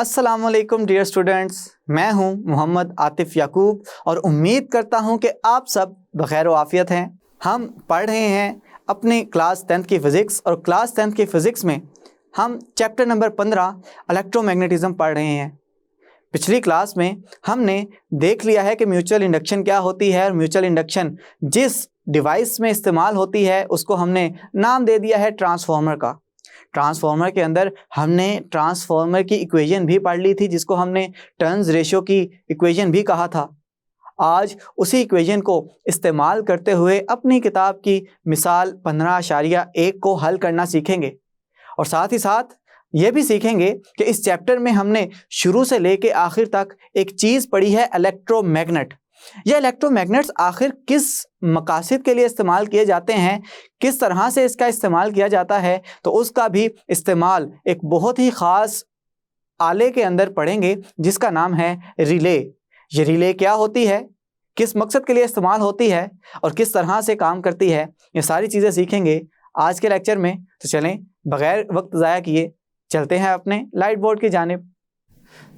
अस्सलाम वालेकुम dear students, मैं हूं मोहम्मद आतिफ याकूब और उम्मीद करता हूं कि आप सब बखैर व आफियत हैं। हम पढ़ रहे हैं अपनी क्लास 10th की फ़िज़िक्स और क्लास 10th की फ़िज़िक्स में हम चैप्टर नंबर 15 इलेक्ट्रोमैग्नेटिज़्म पढ़ रहे हैं। पिछली क्लास में हमने देख लिया है कि म्यूचुअल इंडक्शन क्या होती है और म्यूचुअल इंडक्शन जिस डिवाइस में इस्तेमाल होती है उसको हमने नाम दे दिया है ट्रांसफार्मर का। ट्रांसफार्मर के अंदर हमने ट्रांसफार्मर की इक्वेशन भी पढ़ ली थी जिसको हमने टर्न्स रेशियो की इक्वेशन भी कहा था। आज उसी इक्वेशन को इस्तेमाल करते हुए अपनी किताब की मिसाल 15.1 को हल करना सीखेंगे और साथ ही साथ ये भी सीखेंगे कि इस चैप्टर में हमने शुरू से लेके आखिर तक एक चीज़ पढ़ी है इलेक्ट्रोमैग्नेट। ये इलेक्ट्रोमैग्नेट्स आखिर किस मकासद के लिए इस्तेमाल किए जाते हैं, किस तरह से इसका इस्तेमाल किया जाता है, तो उसका भी इस्तेमाल एक बहुत ही ख़ास आले के अंदर पढ़ेंगे जिसका नाम है रिले। ये रिले क्या होती है, किस मकसद के लिए इस्तेमाल होती है और किस तरह से काम करती है, ये सारी चीज़ें सीखेंगे आज के लेक्चर में। तो चलें बग़ैर वक्त ज़ाया किए चलते हैं अपने लाइट बोर्ड की जानिब।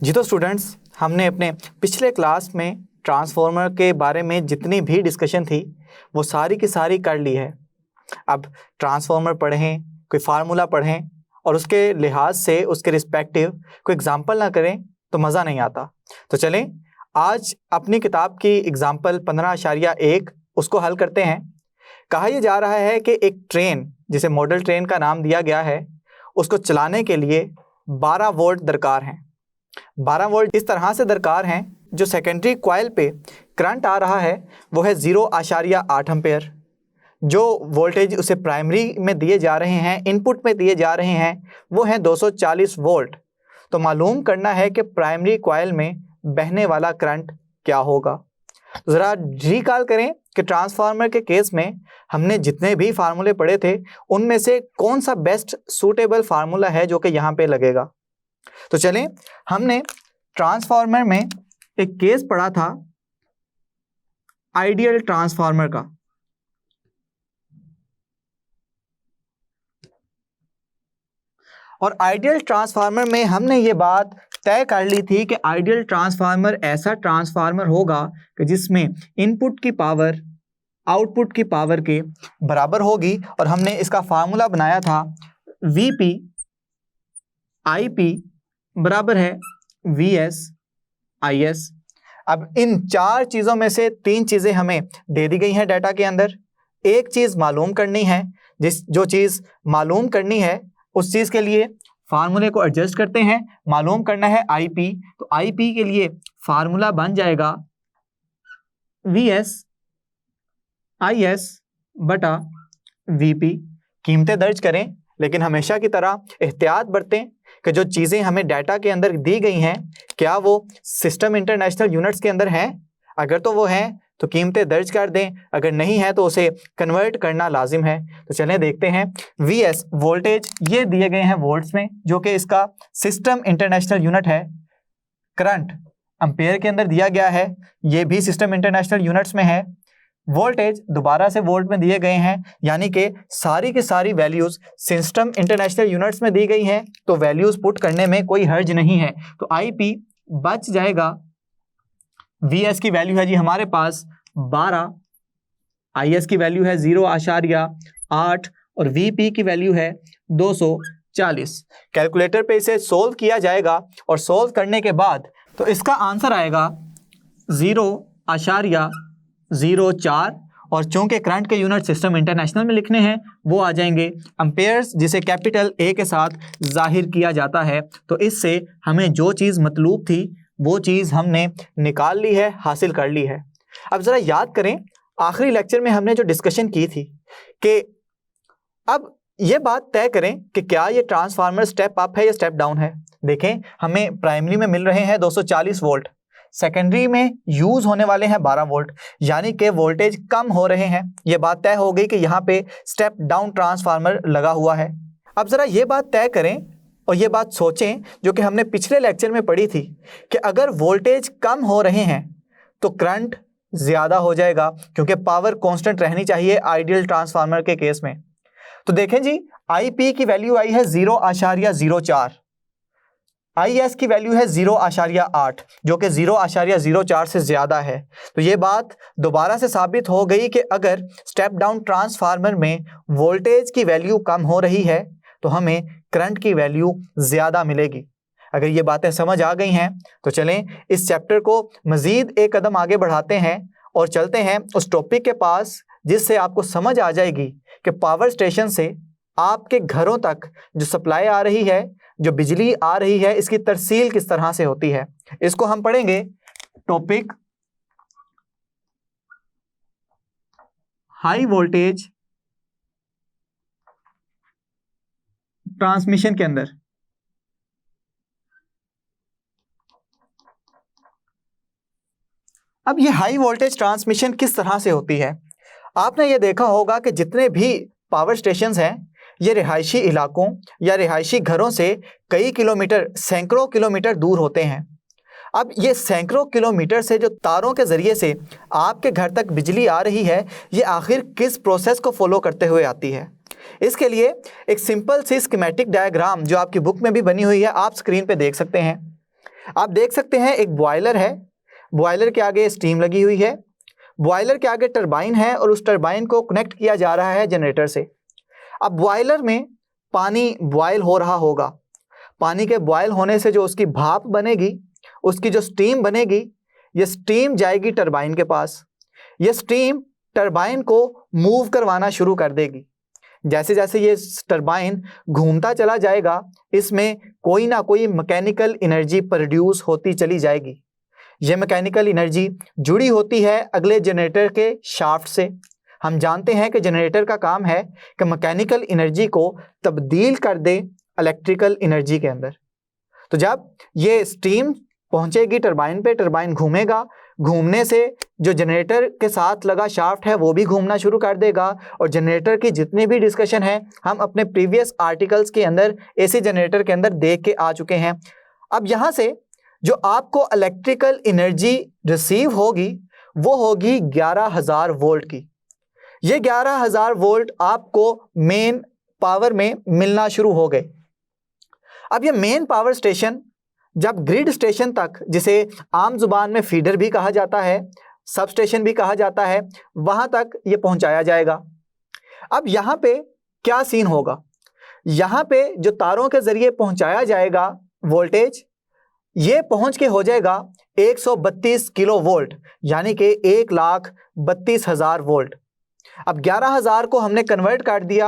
जी तो स्टूडेंट्स, हमने अपने पिछले क्लास में ट्रांसफार्मर के बारे में जितनी भी डिस्कशन थी वो सारी की सारी कर ली है। अब ट्रांसफार्मर पढ़ें, कोई फार्मूला पढ़ें और उसके लिहाज से उसके रिस्पेक्टिव कोई एग्जांपल ना करें तो मज़ा नहीं आता। तो चलें आज अपनी किताब की एग्जांपल 15.1 उसको हल करते हैं। कहा यह जा रहा है कि एक ट्रेन जिसे मॉडल ट्रेन का नाम दिया गया है उसको चलाने के लिए 12 वोल्ट दरकार हैं। 12 वोल्ट इस तरह से दरकार हैं, जो सेकेंडरी कॉइल पे करंट आ रहा है वो है 0.8 एम्पेयर। जो वोल्टेज उसे प्राइमरी में दिए जा रहे हैं, इनपुट में दिए जा रहे हैं, वो हैं 240 वोल्ट। तो मालूम करना है कि प्राइमरी कॉइल में बहने वाला करंट क्या होगा। ज़रा रिकॉल करें कि ट्रांसफार्मर के केस में हमने जितने भी फार्मूले पढ़े थे उनमें से कौन सा बेस्ट सूटेबल फार्मूला है जो कि यहाँ पे लगेगा। तो चलें, हमने ट्रांसफार्मर में एक केस पढ़ा था आइडियल ट्रांसफार्मर का। और आइडियल ट्रांसफार्मर में हमने ये बात तय कर ली थी कि आइडियल ट्रांसफार्मर ऐसा ट्रांसफार्मर होगा कि जिसमें इनपुट की पावर आउटपुट की पावर के बराबर होगी और हमने इसका फार्मूला बनाया था VP IP बराबर है VS IS। अब इन चार चीज़ों में से तीन चीज़ें हमें दे दी गई हैं डाटा के अंदर। एक चीज़ मालूम करनी है, जो चीज़ मालूम करनी है उस चीज़ के लिए फार्मूले को एडजस्ट करते हैं। मालूम करना है IP, तो IP के लिए फार्मूला बन जाएगा VS IS बटा VP। कीमतें दर्ज करें लेकिन हमेशा की तरह एहतियात बरतें कि जो चीज़ें हमें डाटा के अंदर दी गई हैं क्या वो सिस्टम इंटरनेशनल यूनिट्स के अंदर हैं। अगर तो वो हैं तो कीमतें दर्ज कर दें, अगर नहीं है तो उसे कन्वर्ट करना लाजिम है। तो चलें देखते हैं। VS वोल्टेज ये दिए गए हैं वोल्ट्स में, जो कि इसका सिस्टम इंटरनेशनल यूनिट है। करंट एम्पेयर के अंदर दिया गया है, ये भी सिस्टम इंटरनेशनल यूनिट्स में है। वोल्टेज दोबारा से वोल्ट में दिए गए हैं, यानी कि सारी की सारी वैल्यूज़ सिस्टम इंटरनेशनल यूनिट्स में दी गई हैं, तो वैल्यूज़ पुट करने में कोई हर्ज नहीं है। तो IP बच जाएगा, VS की वैल्यू है जी हमारे पास 12, IS की वैल्यू है 0.8 और VP की वैल्यू है 240। कैलकुलेटर पे इसे सोल्व किया जाएगा और सोल्व करने के बाद तो इसका आंसर आएगा 0.04 और चूंकि करंट के यूनिट सिस्टम इंटरनेशनल में लिखने हैं वो आ जाएंगे एम्पेयर्स, जिसे कैपिटल A के साथ जाहिर किया जाता है। तो इससे हमें जो चीज़ मतलूब थी वो चीज़ हमने निकाल ली है, हासिल कर ली है। अब ज़रा याद करें आखिरी लेक्चर में हमने जो डिस्कशन की थी कि अब ये बात तय करें कि क्या ये ट्रांसफार्मर स्टेप अप है या स्टेप डाउन है। देखें, हमें प्राइमरी में मिल रहे हैं 240 वोल्ट, सेकेंडरी में यूज़ होने वाले हैं 12 वोल्ट, यानी कि वोल्टेज कम हो रहे हैं। ये बात तय हो गई कि यहाँ पे स्टेप डाउन ट्रांसफार्मर लगा हुआ है। अब ज़रा ये बात तय करें और ये बात सोचें जो कि हमने पिछले लेक्चर में पढ़ी थी कि अगर वोल्टेज कम हो रहे हैं तो करंट ज़्यादा हो जाएगा, क्योंकि पावर कांस्टेंट रहनी चाहिए आइडियल ट्रांसफार्मर के केस में। तो देखें जी, IP की वैल्यू आई है 0.04 IS की वैल्यू है 0.8 जो कि 0.04 से ज़्यादा है। तो ये बात दोबारा से साबित हो गई कि अगर स्टेप डाउन ट्रांसफार्मर में वोल्टेज की वैल्यू कम हो रही है तो हमें करंट की वैल्यू ज़्यादा मिलेगी। अगर ये बातें समझ आ गई हैं तो चलें इस चैप्टर को मज़ीद एक कदम आगे बढ़ाते हैं और चलते हैं उस टॉपिक के पास जिससे आपको समझ आ जाएगी कि पावर स्टेशन से आपके घरों तक जो सप्लाई आ रही है, जो बिजली आ रही है, इसकी तरसील किस तरह से होती है। इसको हम पढ़ेंगे टॉपिक हाई वोल्टेज ट्रांसमिशन के अंदर। अब ये हाई वोल्टेज ट्रांसमिशन किस तरह से होती है। आपने ये देखा होगा कि जितने भी पावर स्टेशंस हैं ये रिहायशी इलाकों या रिहायशी घरों से कई किलोमीटर, सैकड़ों किलोमीटर दूर होते हैं। अब ये सैकड़ों किलोमीटर से जो तारों के ज़रिए से आपके घर तक बिजली आ रही है, ये आखिर किस प्रोसेस को फॉलो करते हुए आती है। इसके लिए एक सिंपल सी स्कीमेटिक डायग्राम जो आपकी बुक में भी बनी हुई है, आप स्क्रीन पे देख सकते हैं। आप देख सकते हैं एक बॉयलर है, बॉयलर के आगे स्टीम लगी हुई है, बॉयलर के आगे टरबाइन है और उस टरबाइन को कनेक्ट किया जा रहा है जनरेटर से। अब बॉयलर में पानी बॉयल हो रहा होगा, पानी के बॉयल होने से जो उसकी भाप बनेगी, उसकी जो स्टीम बनेगी, ये स्टीम जाएगी टरबाइन के पास। ये स्टीम टरबाइन को मूव करवाना शुरू कर देगी। जैसे जैसे ये टरबाइन घूमता चला जाएगा, इसमें कोई ना कोई मैकेनिकल एनर्जी प्रोड्यूस होती चली जाएगी। ये मैकेनिकल एनर्जी जुड़ी होती है अगले जनरेटर के शाफ्ट से। हम जानते हैं कि जनरेटर का काम है कि मैकेनिकल एनर्जी को तब्दील कर दे इलेक्ट्रिकल एनर्जी के अंदर। तो जब ये स्टीम पहुंचेगी टरबाइन पे, टरबाइन घूमेगा, घूमने से जो जनरेटर के साथ लगा शाफ्ट है वो भी घूमना शुरू कर देगा। और जनरेटर की जितनी भी डिस्कशन है हम अपने प्रीवियस आर्टिकल्स के अंदर एसी जनरेटर के अंदर देख के आ चुके हैं। अब यहाँ से जो आपको इलेक्ट्रिकल एनर्जी रिसीव होगी वो होगी 11,000 वोल्ट की। ये 11,000 वोल्ट आपको मेन पावर में मिलना शुरू हो गए। अब ये मेन पावर स्टेशन जब ग्रिड स्टेशन तक, जिसे आम जुबान में फीडर भी कहा जाता है, सब स्टेशन भी कहा जाता है, वहां तक ये पहुंचाया जाएगा। अब यहाँ पे क्या सीन होगा, यहाँ पे जो तारों के जरिए पहुंचाया जाएगा वोल्टेज, ये पहुंच के हो जाएगा 132 किलो वोल्ट, यानी कि 1,32,000 वोल्ट। अब 11,000 को हमने कन्वर्ट कर दिया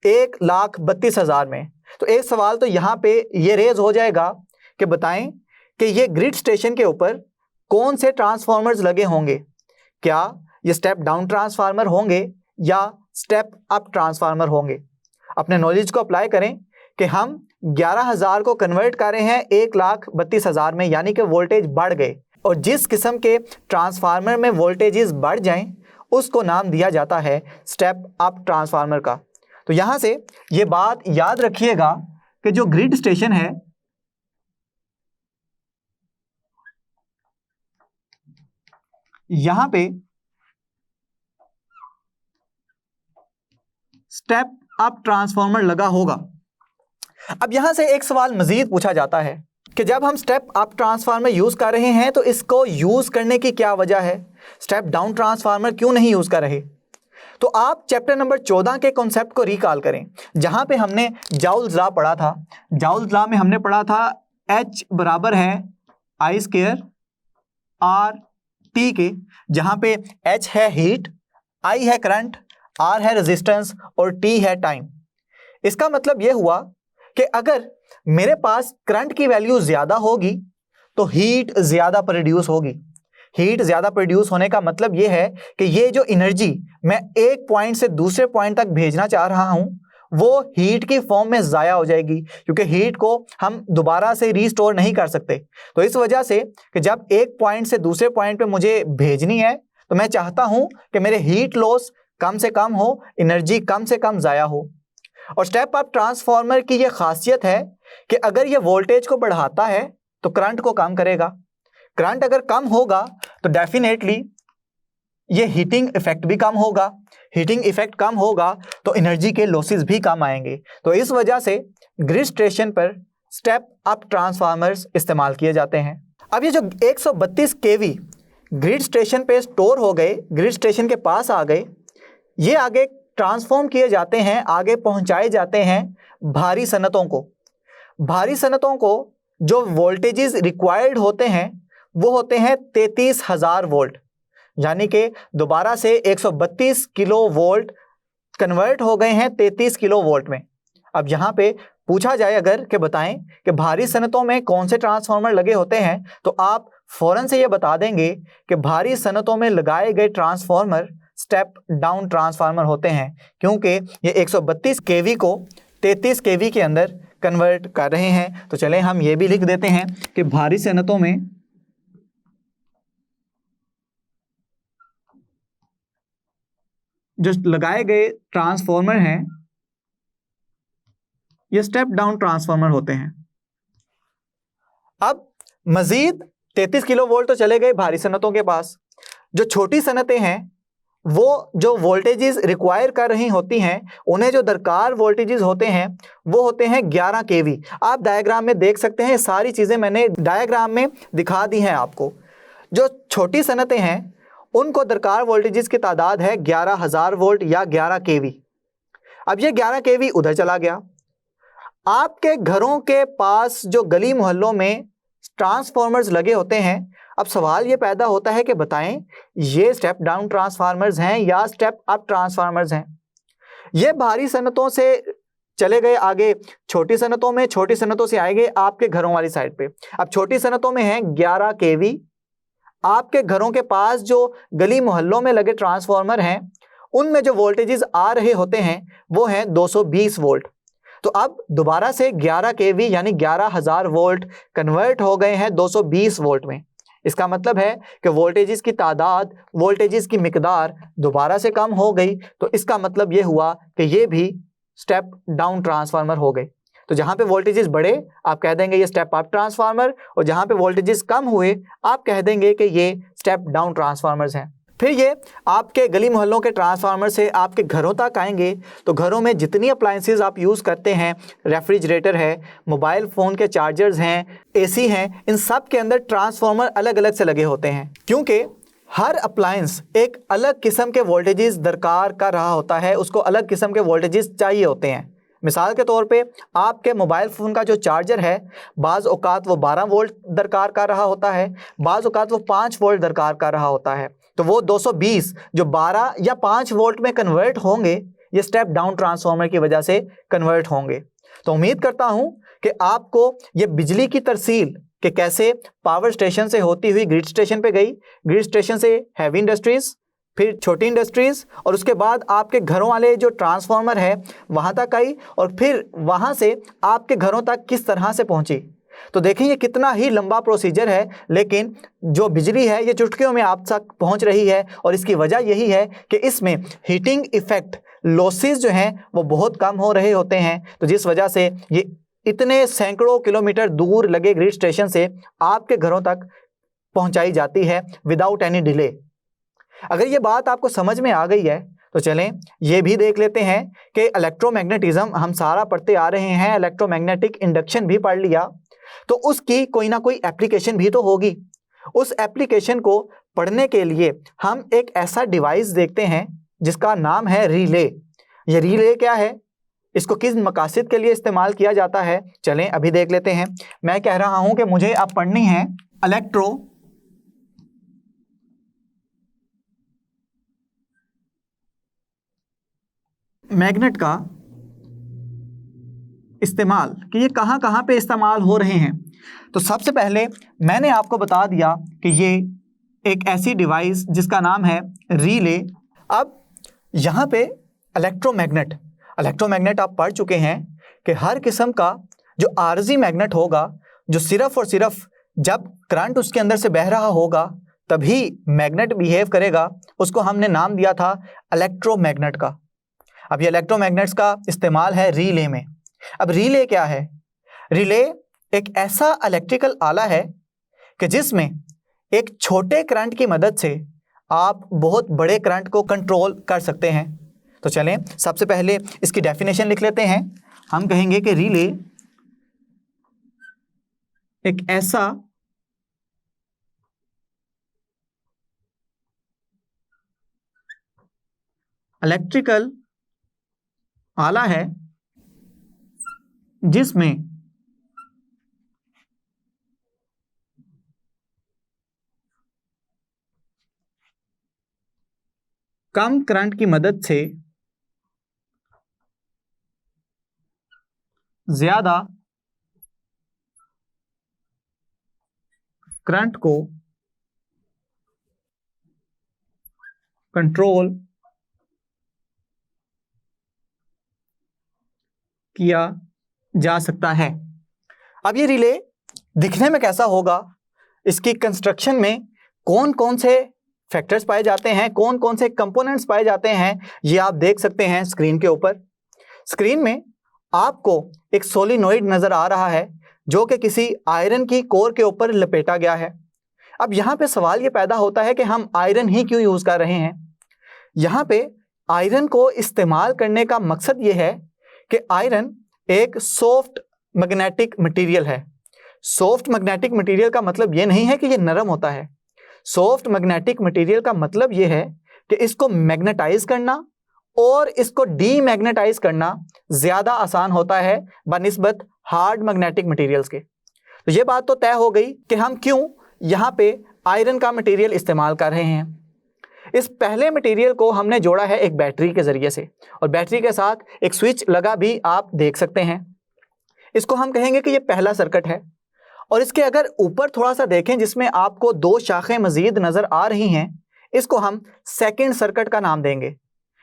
1,32,000 में। तो एक सवाल तो यहाँ पे ये रेज हो जाएगा कि बताएं कि ये ग्रिड स्टेशन के ऊपर कौन से ट्रांसफार्मर्स लगे होंगे। क्या ये स्टेप डाउन ट्रांसफार्मर होंगे या स्टेप अप ट्रांसफार्मर होंगे। अपने नॉलेज को अप्लाई करें कि हम 11,000 को कन्वर्ट कर रहे हैं 1,32,000 में, यानी कि वोल्टेज बढ़ गए। और जिस किस्म के ट्रांसफार्मर में वोल्टेजेस बढ़ जाएं उसको नाम दिया जाता है स्टेप अप ट्रांसफार्मर का। तो यहाँ से ये बात याद रखिएगा कि जो ग्रिड स्टेशन है, यहाँ पे स्टेप अप ट्रांसफार्मर लगा होगा। अब यहां से एक सवाल मजीद पूछा जाता है कि जब हम स्टेप अप ट्रांसफार्मर यूज कर रहे हैं तो इसको यूज करने की क्या वजह है, स्टेप डाउन ट्रांसफार्मर क्यों नहीं यूज कर रहे। तो आप चैप्टर नंबर 14 के कॉन्सेप्ट को रिकॉल करें, जहां पे हमने जाउल्स लॉ पढ़ा था। जाउल्स लॉ में हमने पढ़ा था H बराबर है I स्क्वायर R T के, जहां पे H है हीट, I है करंट, R है रेजिस्टेंस और T है टाइम। इसका मतलब यह हुआ कि अगर मेरे पास करंट की वैल्यू ज्यादा होगी तो हीट ज्यादा प्रोड्यूस होगी। हीट ज्यादा प्रोड्यूस होने का मतलब यह है कि ये जो एनर्जी मैं एक पॉइंट से दूसरे पॉइंट तक भेजना चाह रहा हूं वो हीट की फॉर्म में जाया हो जाएगी, क्योंकि हीट को हम दोबारा से रीस्टोर नहीं कर सकते। तो इस वजह से कि जब एक पॉइंट से दूसरे पॉइंट पे मुझे भेजनी है तो मैं चाहता हूं कि मेरे हीट लॉस कम से कम हो, एनर्जी कम से कम जाया हो। और स्टेप अप ट्रांसफार्मर की यह खासियत है कि अगर यह वोल्टेज को बढ़ाता है तो करंट को कम करेगा। करंट अगर कम होगा तो डेफिनेटली ये हीटिंग इफेक्ट भी कम होगा, हीटिंग इफेक्ट कम होगा तो एनर्जी के लॉसेस भी कम आएंगे। तो इस वजह से ग्रिड स्टेशन पर स्टेप अप ट्रांसफार्मर्स इस्तेमाल किए जाते हैं। अब ये जो 132 kV ग्रिड स्टेशन पे स्टोर हो गए, ग्रिड स्टेशन के पास आ गए, ये आगे ट्रांसफॉर्म किए जाते हैं, आगे पहुंचाए जाते हैं भारी सनतों को। भारी सनतों को जो वोल्टेजेस रिक्वायर्ड होते हैं वो होते हैं 33,000 वोल्ट, यानी कि दोबारा से 132 किलो वोल्ट कन्वर्ट हो गए हैं 33 किलो वोल्ट में। अब यहाँ पे पूछा जाए अगर कि बताएं कि भारी सनतों में कौन से ट्रांसफार्मर लगे होते हैं, तो आप फौरन से ये बता देंगे कि भारी सनतों में लगाए गए ट्रांसफार्मर स्टेप डाउन ट्रांसफार्मर होते हैं, क्योंकि ये 132 kV को 33 kV के अंदर कन्वर्ट कर रहे हैं। तो चलें हम ये भी लिख देते हैं कि भारी सनतों में जो लगाए गए ट्रांसफार्मर हैं ये स्टेप डाउन ट्रांसफार्मर होते हैं। अब मजीद 33 किलो वोल्ट तो चले गए भारी सनतों के पास। जो छोटी सनतें हैं वो जो वोल्टेजेस रिक्वायर कर रही होती हैं, उन्हें जो दरकार वोल्टेजेस होते हैं वो होते हैं 11 kV। आप डायग्राम में देख सकते हैं, सारी चीज़ें मैंने डायग्राम में दिखा दी हैं आपको। जो छोटी सनतें हैं उनको दरकार वोल्टेजेस की तादाद है 11,000 वोल्ट या 11 kV। अब ये 11 kV उधर चला गया। आपके घरों के पास जो गली मोहल्लों में ट्रांसफार्मर्स लगे होते हैं, अब सवाल ये पैदा होता है कि बताएं ये स्टेप डाउन ट्रांसफार्मर्स हैं या स्टेप अप ट्रांसफार्मर्स हैं। ये भारी सनतों से चले गए आगे छोटी सनतों में, छोटी सनतों से आएंगे आपके घरों वाली साइड पे। अब छोटी सनतों में है 11 kV। आपके घरों के पास जो गली मोहल्लों में लगे ट्रांसफार्मर हैं उनमें जो वोल्टेजेस आ रहे होते हैं वो हैं 220 वोल्ट। तो अब दोबारा से 11 kV यानी 11,000 वोल्ट कन्वर्ट हो गए हैं 220 वोल्ट में। इसका मतलब है कि वोल्टेजेस की तादाद, वोल्टेजेस की मिकदार दोबारा से कम हो गई। तो इसका मतलब ये हुआ कि ये भी स्टेप डाउन ट्रांसफार्मर हो गए। तो जहां पे वोल्टेजेस बढ़े आप कह देंगे ये स्टेप अप ट्रांसफार्मर, और जहां पे वोल्टेजेस कम हुए आप कह देंगे कि ये स्टेप डाउन ट्रांसफार्मर्स हैं। फिर ये आपके गली मोहल्लों के ट्रांसफार्मर से आपके घरों तक आएंगे। तो घरों में जितनी अप्लायंसेस आप यूज़ करते हैं, रेफ्रिजरेटर है, मोबाइल फ़ोन के चार्जर्स हैं, एसी हैं, इन सब के अंदर ट्रांसफार्मर अलग अलग से लगे होते हैं, क्योंकि हर अप्लायंस एक अलग किस्म के वोल्टेजेस दरकार कर रहा होता है, उसको अलग किस्म के वोल्टेजेस चाहिए होते हैं। मिसाल के तौर पे आपके मोबाइल फ़ोन का जो चार्जर है, बाज़ औक़ात वो 12 वोल्ट दरकार कर रहा होता है, बाज़ औक़ात वो 5 वोल्ट दरकार कर रहा होता है। तो वो 220 जो 12 या 5 वोल्ट में कन्वर्ट होंगे, ये स्टेप डाउन ट्रांसफार्मर की वजह से कन्वर्ट होंगे। तो उम्मीद करता हूँ कि आपको ये बिजली की तरसील कि कैसे पावर स्टेशन से होती हुई ग्रिड स्टेशन पे गई, ग्रिड स्टेशन से हैवी इंडस्ट्रीज़, फिर छोटी इंडस्ट्रीज़, और उसके बाद आपके घरों वाले जो ट्रांसफार्मर है वहाँ तक आई, और फिर वहाँ से आपके घरों तक किस तरह से पहुँची। तो देखें ये कितना ही लंबा प्रोसीजर है, लेकिन जो बिजली है ये चुटकियों में आप तक पहुँच रही है। और इसकी वजह यही है कि इसमें हीटिंग इफ़ेक्ट लॉसेस जो हैं वो बहुत कम हो रहे होते हैं। तो जिस वजह से ये इतने सैकड़ों किलोमीटर दूर लगे ग्रिड स्टेशन से आपके घरों तक पहुँचाई जाती है विदाउट एनी डिले। अगर ये बात आपको समझ में आ गई है तो चलें ये भी देख लेते हैं कि इलेक्ट्रोमैग्नेटिज्म हम सारा पढ़ते आ रहे हैं, इलेक्ट्रोमैग्नेटिक इंडक्शन भी पढ़ लिया, तो उसकी कोई ना कोई एप्लीकेशन भी तो होगी। उस एप्लीकेशन को पढ़ने के लिए हम एक ऐसा डिवाइस देखते हैं जिसका नाम है रिले। ये रिले क्या है, इसको किस मकासद के लिए इस्तेमाल किया जाता है, चलें अभी देख लेते हैं। मैं कह रहा हूं कि मुझे अब पढ़नी है इलेक्ट्रो मैग्नेट का इस्तेमाल, कि ये कहाँ कहाँ पे इस्तेमाल हो रहे हैं। तो सबसे पहले मैंने आपको बता दिया कि ये एक ऐसी डिवाइस जिसका नाम है रिले। अब यहाँ पे इलेक्ट्रोमैग्नेट आप पढ़ चुके हैं कि हर किस्म का जो आरजी मैग्नेट होगा, जो सिर्फ और सिर्फ जब करंट उसके अंदर से बह रहा होगा तभी मैग्नेट बिहेव करेगा, उसको हमने नाम दिया था इलेक्ट्रोमैग्नेट का। अब ये इलेक्ट्रोमैग्नेट्स का इस्तेमाल है रिले में। अब रिले क्या है? रिले एक ऐसा इलेक्ट्रिकल आला है कि जिसमें एक छोटे करंट की मदद से आप बहुत बड़े करंट को कंट्रोल कर सकते हैं। तो चलें सबसे पहले इसकी डेफिनेशन लिख लेते हैं। हम कहेंगे कि रिले एक ऐसा इलेक्ट्रिकल आला है जिसमें कम करंट की मदद से ज्यादा करंट को कंट्रोल किया जा सकता है। अब ये रिले दिखने में कैसा होगा, इसकी कंस्ट्रक्शन में कौन कौन से फैक्टर्स पाए जाते हैं, कौन कौन से कंपोनेंट्स पाए जाते हैं, ये आप देख सकते हैं स्क्रीन के ऊपर। स्क्रीन में आपको एक सोलिनॉइड नजर आ रहा है जो कि किसी आयरन की कोर के ऊपर लपेटा गया है। अब यहाँ पे सवाल ये पैदा होता है कि हम आयरन ही क्यों यूज कर रहे हैं। यहाँ पे आयरन को इस्तेमाल करने का मकसद ये है कि आयरन एक सॉफ्ट मैग्नेटिक मटेरियल है। सॉफ्ट मैग्नेटिक मटेरियल का मतलब ये नहीं है कि ये नरम होता है। सॉफ्ट मैग्नेटिक मटेरियल का मतलब ये है कि इसको मैग्नेटाइज करना और इसको डीमैग्नेटाइज करना ज्यादा आसान होता है बनिस्बत हार्ड मैग्नेटिक मटेरियल्स के। तो ये बात तो तय हो गई कि हम क्यों यहाँ पे आयरन का मटेरियल इस्तेमाल कर रहे हैं। इस पहले मटेरियल को हमने जोड़ा है एक बैटरी के जरिए से, और बैटरी के साथ एक स्विच लगा भी आप देख सकते हैं। इसको हम कहेंगे कि ये पहला सर्किट है। और इसके अगर ऊपर थोड़ा सा देखें जिसमें आपको दो शाखें मजीद नजर आ रही हैं, इसको हम सेकंड सर्किट का नाम देंगे।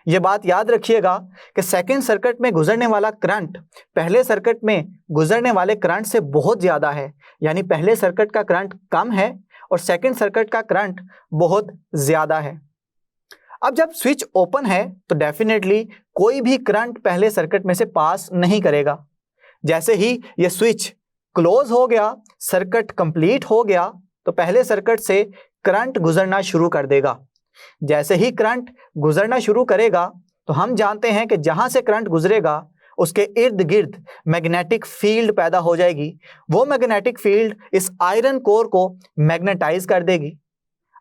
ये बात याद रखिएगा कि सेकंड सर्किट में गुजरने वाला करंट पहले सर्किट में गुजरने वाले करंट से बहुत ज्यादा है। यानी पहले सर्किट का करंट कम है और सेकंड सर्किट का करंट बहुत ज्यादा है। अब जब स्विच ओपन है तो डेफिनेटली कोई भी करंट पहले सर्किट में से पास नहीं करेगा। जैसे ही ये स्विच क्लोज हो गया, सर्किट कंप्लीट हो गया, तो पहले सर्किट से करंट गुजरना शुरू कर देगा। जैसे ही करंट गुजरना शुरू करेगा तो हम जानते हैं कि जहां से करंट गुजरेगा उसके इर्द गिर्द मैग्नेटिक फील्ड पैदा हो जाएगी। वो मैग्नेटिक फील्ड इस आयरन कोर को मैग्नेटाइज कर देगी।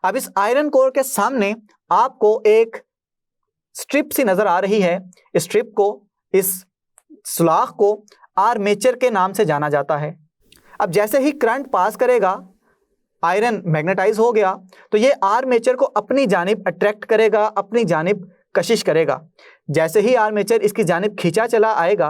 अब इस आयरन कोर के सामने आपको एक स्ट्रिप सी नजर आ रही है। इस स्ट्रिप को, इस सुलाख को आर्मेचर के नाम से जाना जाता है। अब जैसे ही करंट पास करेगा, आयरन मैग्नेटाइज हो गया, तो ये आर्मेचर को अपनी जानिब अट्रैक्ट करेगा, अपनी जानिब कशिश करेगा। जैसे ही आर्मेचर इसकी जानिब खींचा चला आएगा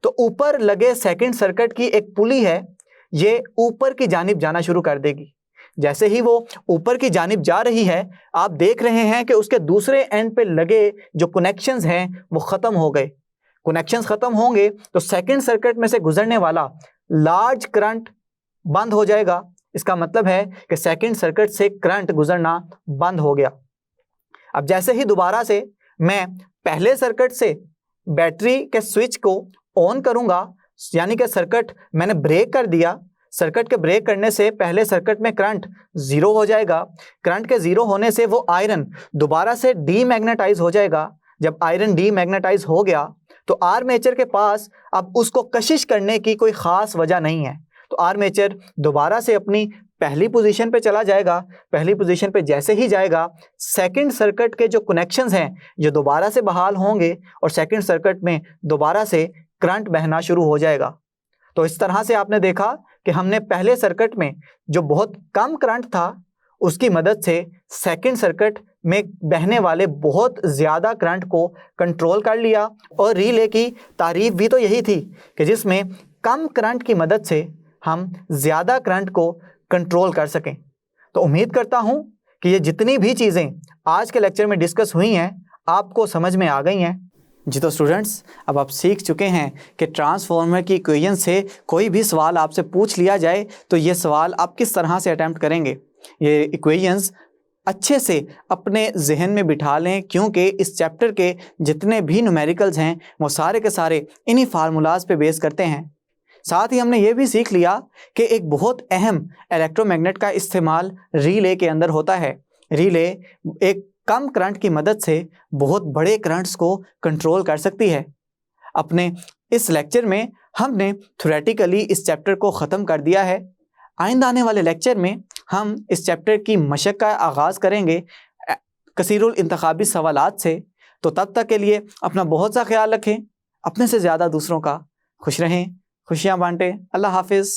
तो ऊपर लगे सेकंड सर्किट की एक पुली है, ये ऊपर की जानिब जाना शुरू कर देगी। जैसे ही वो ऊपर की जानिब जा रही है, आप देख रहे हैं कि उसके दूसरे एंड पे लगे जो कनेक्शंस हैं वो खत्म हो गए। कनेक्शंस खत्म होंगे तो सेकंड सर्किट में से गुजरने वाला लार्ज करंट बंद हो जाएगा। इसका मतलब है कि सेकंड सर्किट से करंट गुजरना बंद हो गया। अब जैसे ही दोबारा से मैं पहले सर्किट से बैटरी के स्विच को ऑन करूंगा, यानी कि सर्किट मैंने ब्रेक कर दिया, सर्किट के ब्रेक करने से पहले सर्किट में करंट जीरो हो जाएगा। करंट के जीरो होने से वो आयरन दोबारा से डीमैग्नेटाइज हो जाएगा। जब आयरन डीमैग्नेटाइज हो गया तो आर्मेचर के पास अब उसको कशिश करने की कोई खास वजह नहीं है, तो आर्मेचर दोबारा से अपनी पहली पोजीशन पे चला जाएगा। पहली पोजीशन पे जैसे ही जाएगा, सेकंड सर्किट के जो कनेक्शंस हैं ये दोबारा से बहाल होंगे और सेकंड सर्किट में दोबारा से करंट बहना शुरू हो जाएगा। तो इस तरह से आपने देखा कि हमने पहले सर्किट में जो बहुत कम करंट था उसकी मदद से सेकंड सर्किट में बहने वाले बहुत ज़्यादा करंट को कंट्रोल कर लिया। और रिले की तारीफ भी तो यही थी कि जिसमें कम करंट की मदद से हम ज़्यादा करंट को कंट्रोल कर सकें। तो उम्मीद करता हूं कि ये जितनी भी चीज़ें आज के लेक्चर में डिस्कस हुई हैं आपको समझ में आ गई हैं। जी तो स्टूडेंट्स, अब आप सीख चुके हैं कि ट्रांसफॉर्मर की इक्वेशन से कोई भी सवाल आपसे पूछ लिया जाए तो ये सवाल आप किस तरह से अटैम्प्ट करेंगे। ये इक्वेशंस अच्छे से अपने जहन में बिठा लें, क्योंकि इस चैप्टर के जितने भी न्यूमेरिकल्स हैं वो सारे के सारे इन्हीं फार्मूलाज पे बेस करते हैं। साथ ही हमने ये भी सीख लिया कि एक बहुत अहम इलेक्ट्रोमैग्नेट का इस्तेमाल रिले के अंदर होता है। रिले एक कम करंट की मदद से बहुत बड़े करंट्स को कंट्रोल कर सकती है। अपने इस लेक्चर में हमने थ्योरेटिकली इस चैप्टर को ख़त्म कर दिया है। आइंदा आने वाले लेक्चर में हम इस चैप्टर की मशक का आगाज़ करेंगे कसीरुल इंतखाबी सवालात से। तो तब तक के लिए अपना बहुत सा ख्याल रखें, अपने से ज़्यादा दूसरों का। खुश रहें, खुशियाँ बांटें। अल्लाह हाफिज़।